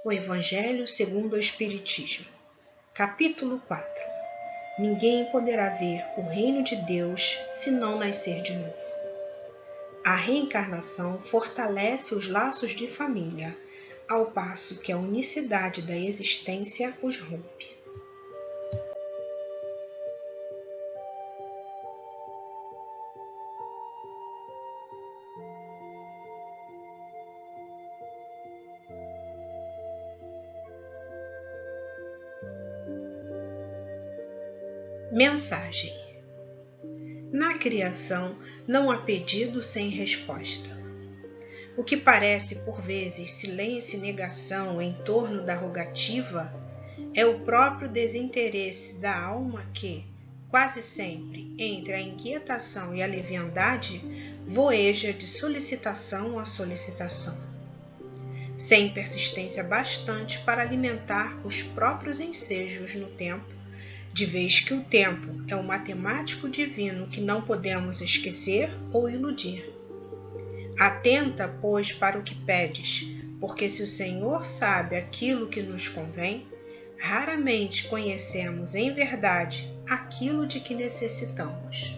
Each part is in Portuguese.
O Evangelho segundo o Espiritismo. Capítulo 4. Ninguém poderá ver o reino de Deus se não nascer de novo. A reencarnação fortalece os laços de família, ao passo que a unicidade da existência os rompe. Mensagem. Na criação não há pedido sem resposta. O que parece por vezes silêncio e negação em torno da rogativa é o próprio desinteresse da alma que, quase sempre, entre a inquietação e a leviandade, voeja de solicitação a solicitação, sem persistência bastante para alimentar os próprios ensejos no tempo, de vez que o tempo é o matemático divino que não podemos esquecer ou iludir. Atenta, pois, para o que pedes, porque se o Senhor sabe aquilo que nos convém, raramente conhecemos em verdade aquilo de que necessitamos.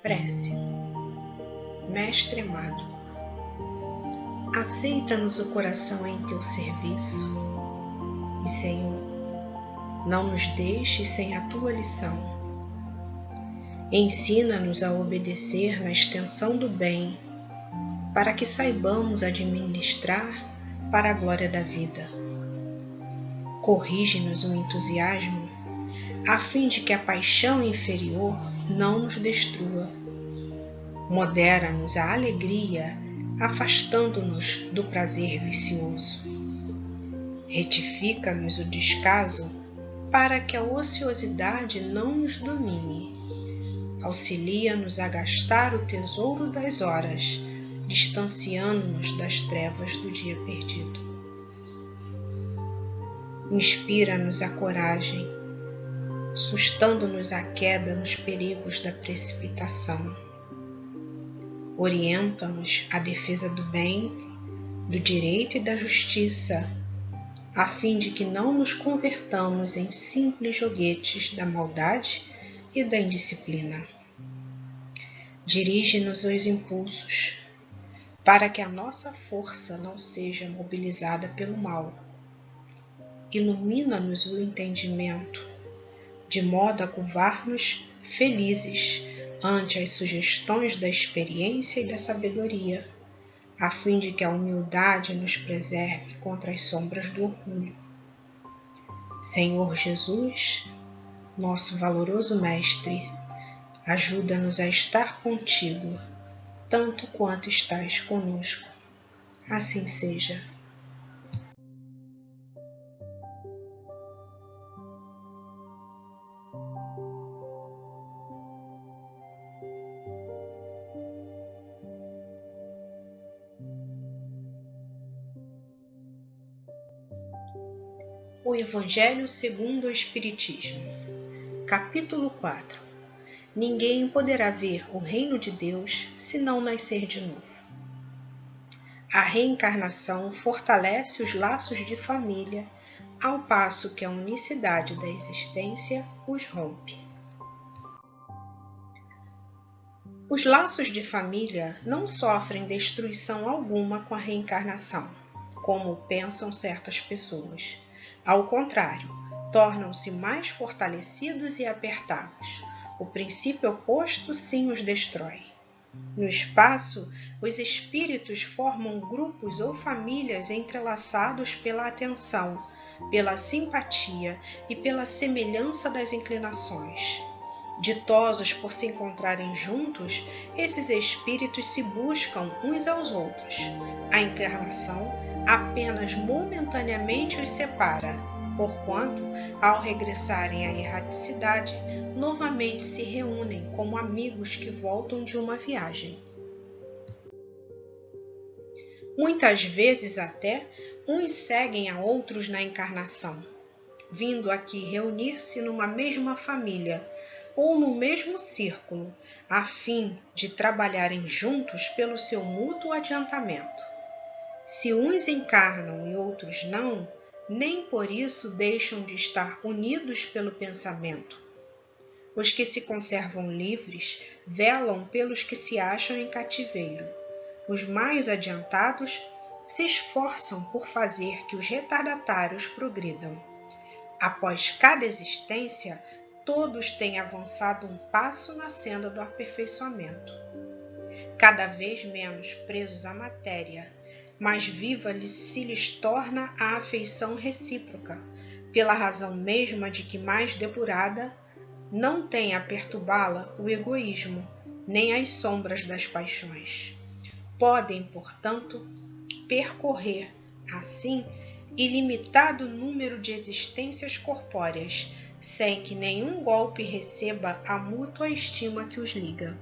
Prece. Mestre amado, aceita-nos o coração em teu serviço e, Senhor, não nos deixes sem a tua lição. Ensina-nos a obedecer na extensão do bem, para que saibamos administrar para a glória da vida. Corrige-nos o entusiasmo, a fim de que a paixão inferior não nos destrua. Modera-nos a alegria, afastando-nos do prazer vicioso. Retifica-nos o descaso, para que a ociosidade não nos domine. Auxilia-nos a gastar o tesouro das horas, distanciando-nos das trevas do dia perdido. Inspira-nos a coragem, sustando-nos a queda nos perigos da precipitação. Orienta-nos à defesa do bem, do direito e da justiça, a fim de que não nos convertamos em simples joguetes da maldade e da indisciplina. Dirige-nos os impulsos, para que a nossa força não seja mobilizada pelo mal. Ilumina-nos o entendimento, de modo a curvar-nos felizes ante as sugestões da experiência e da sabedoria, a fim de que a humildade nos preserve contra as sombras do orgulho. Senhor Jesus, nosso valoroso Mestre, ajuda-nos a estar contigo, tanto quanto estás conosco. Assim seja. O Evangelho segundo o Espiritismo. Capítulo 4. Ninguém poderá ver o reino de Deus se não nascer de novo. A reencarnação fortalece os laços de família, ao passo que a unicidade da existência os rompe. Os laços de família não sofrem destruição alguma com a reencarnação, como pensam certas pessoas. Ao contrário, tornam-se mais fortalecidos e apertados. O princípio oposto sim os destrói. No espaço, os espíritos formam grupos ou famílias entrelaçados pela atenção, pela simpatia e pela semelhança das inclinações. Ditosos por se encontrarem juntos, esses espíritos se buscam uns aos outros. A encarnação apenas momentaneamente os separa, porquanto, ao regressarem à erraticidade, novamente se reúnem como amigos que voltam de uma viagem. Muitas vezes até, uns seguem a outros na encarnação, vindo aqui reunir-se numa mesma família ou no mesmo círculo, a fim de trabalharem juntos pelo seu mútuo adiantamento. Se uns encarnam e outros não, nem por isso deixam de estar unidos pelo pensamento. Os que se conservam livres velam pelos que se acham em cativeiro. Os mais adiantados se esforçam por fazer que os retardatários progridam. Após cada existência, todos têm avançado um passo na senda do aperfeiçoamento. Cada vez menos presos à matéria, mais viva se lhes torna a afeição recíproca, pela razão mesma de que mais depurada, não tem a perturbá-la o egoísmo, nem as sombras das paixões. Podem, portanto, percorrer, assim, ilimitado número de existências corpóreas, sem que nenhum golpe receba a mútua estima que os liga.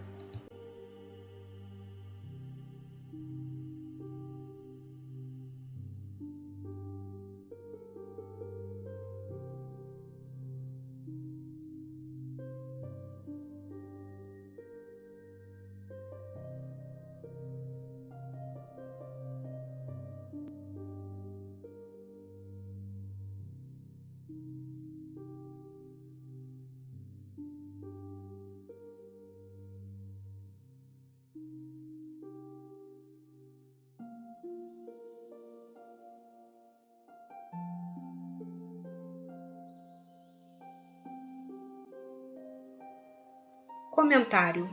Comentário.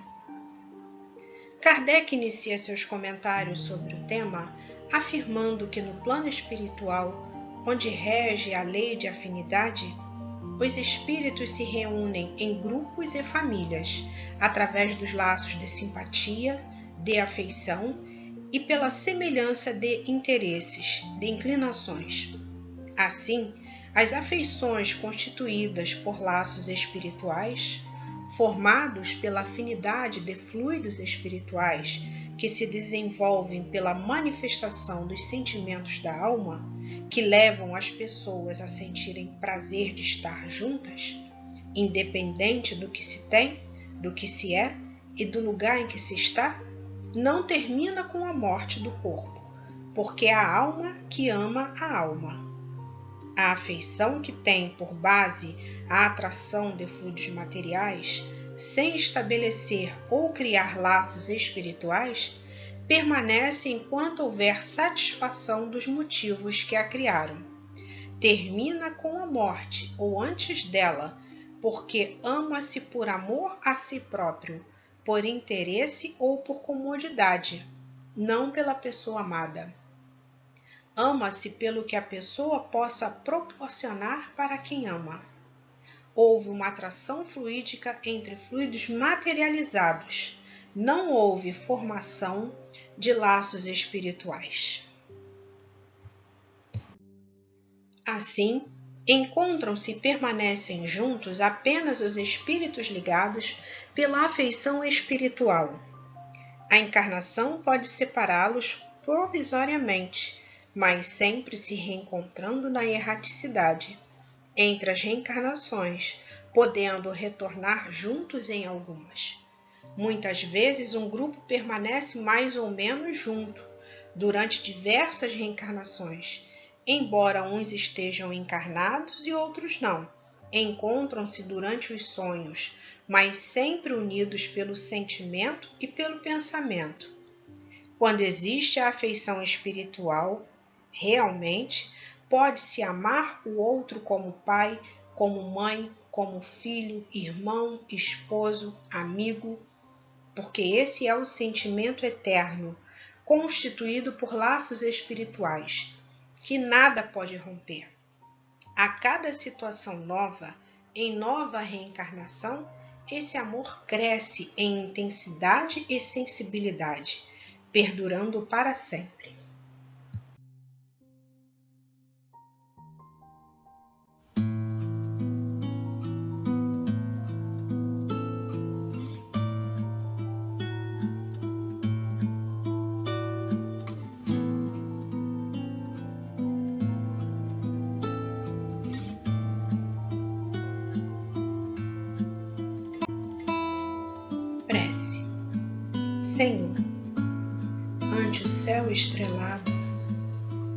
Kardec inicia seus comentários sobre o tema afirmando que no plano espiritual, onde rege a lei de afinidade, os espíritos se reúnem em grupos e famílias, através dos laços de simpatia, de afeição e pela semelhança de interesses, de inclinações. Assim, as afeições constituídas por laços espirituais, formados pela afinidade de fluidos espirituais que se desenvolvem pela manifestação dos sentimentos da alma, que levam as pessoas a sentirem prazer de estar juntas, independente do que se tem, do que se é e do lugar em que se está, não termina com a morte do corpo, porque é a alma que ama a alma. A afeição que tem por base a atração de fluidos materiais, sem estabelecer ou criar laços espirituais, permanece enquanto houver satisfação dos motivos que a criaram. Termina com a morte ou antes dela, porque ama-se por amor a si próprio, por interesse ou por comodidade, não pela pessoa amada. Ama-se pelo que a pessoa possa proporcionar para quem ama. Houve uma atração fluídica entre fluidos materializados. Não houve formação de laços espirituais. Assim, encontram-se e permanecem juntos apenas os espíritos ligados pela afeição espiritual. A encarnação pode separá-los provisoriamente, mas sempre se reencontrando na erraticidade, entre as reencarnações, podendo retornar juntos em algumas. Muitas vezes um grupo permanece mais ou menos junto, durante diversas reencarnações, embora uns estejam encarnados e outros não. Encontram-se durante os sonhos, mas sempre unidos pelo sentimento e pelo pensamento. Quando existe a afeição espiritual, realmente, pode-se amar o outro como pai, como mãe, como filho, irmão, esposo, amigo, porque esse é o sentimento eterno, constituído por laços espirituais, que nada pode romper. A cada situação nova, em nova reencarnação, esse amor cresce em intensidade e sensibilidade, perdurando para sempre. ante o céu estrelado,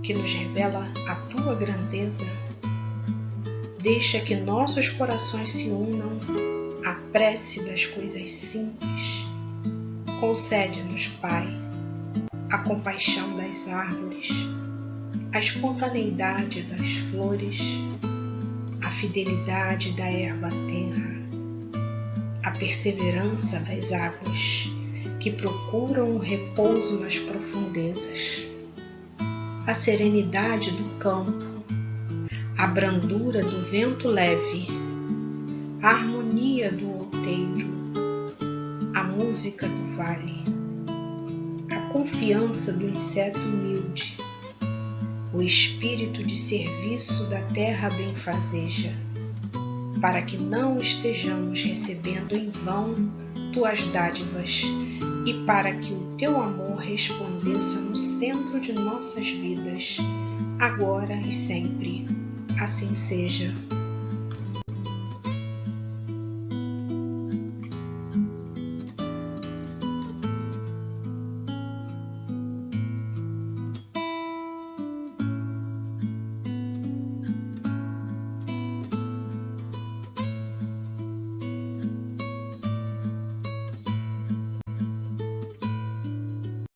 que nos revela a tua grandeza. Deixa que nossos corações se unam à prece das coisas simples. Concede-nos, Pai, a compaixão das árvores, a espontaneidade das flores, a fidelidade da erva tenra, a perseverança das águas que procuram o repouso nas profundezas, a serenidade do campo, a brandura do vento leve, a harmonia do outeiro, a música do vale, a confiança do inseto humilde, o espírito de serviço da terra benfazeja, para que não estejamos recebendo em vão tuas dádivas e para que o teu amor resplandeça no centro de nossas vidas, agora e sempre. Assim seja.